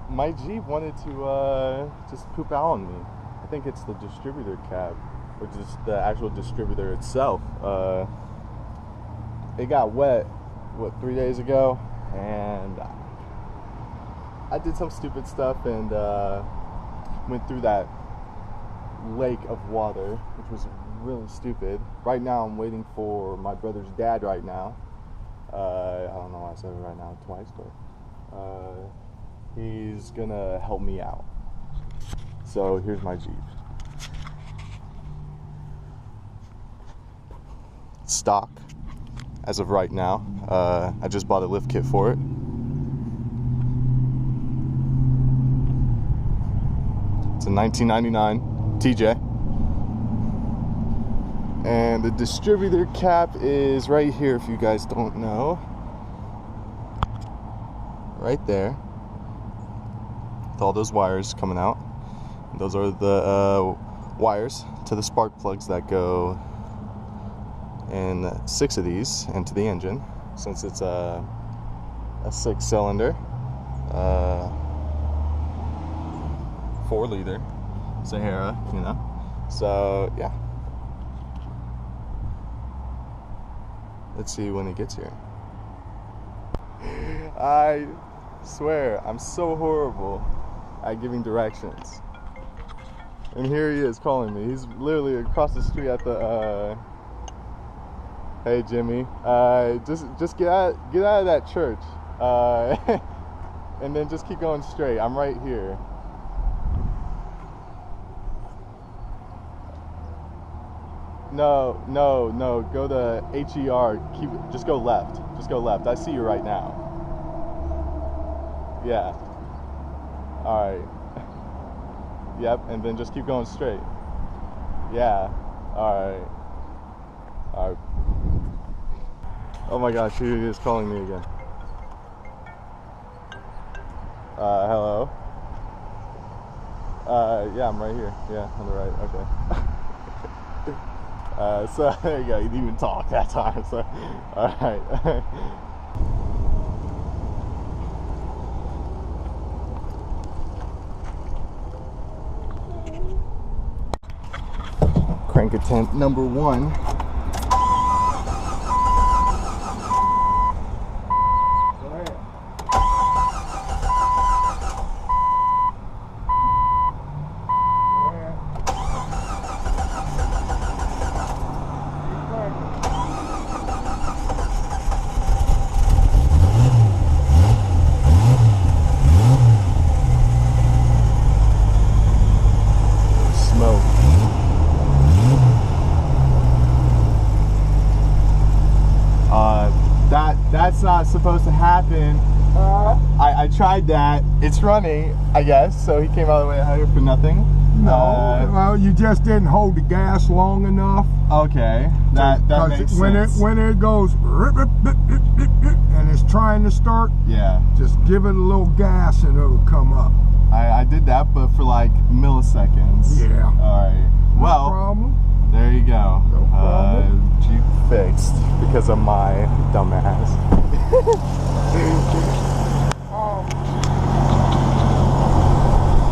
my Jeep wanted to just poop out on me. I think it's the distributor cap, or just the actual distributor itself. It got wet, what, 3 days ago, and I did some stupid stuff and went through that lake of water, which was really stupid. Right now I'm waiting for my brother's dad right now. I don't know why I said it right now twice, but he's gonna help me out. So here's my Jeep. Stock as of right now. I just bought a lift kit for it. It's a 1999 TJ. And the distributor cap is right here, if you guys don't know. Right there. With all those wires coming out. Those are the wires to the spark plugs that go in 6 of these into the engine, since it's a 6-cylinder 4-liter Sahara, you know. So yeah, let's see when it gets here. I swear I'm so horrible at giving directions, and here he is calling me. He's literally across the street at the hey Jimmy, just get out of that church, and then just keep going straight. I'm right here. No, go to HER. Just go left. Just go left. I see you right now. Yeah. All right. Yep. And then just keep going straight. Yeah. All right. All right. Oh my gosh, here he is calling me again. Hello. Yeah, I'm right here. Yeah, on the right. Okay. So there you go. You didn't even talk that time. So, all right. Crank attempt number 1. That's not supposed to happen. I tried that. It's running, I guess. So he came all the way out here for nothing. No, well, you just didn't hold the gas long enough. Okay, that makes sense. When it goes and it's trying to start, yeah, just give it a little gas and it'll come up. I did that, but for like milliseconds. Yeah. All right. Well, no problem. There you go. No problem. Jeep fixed because of my dumbass.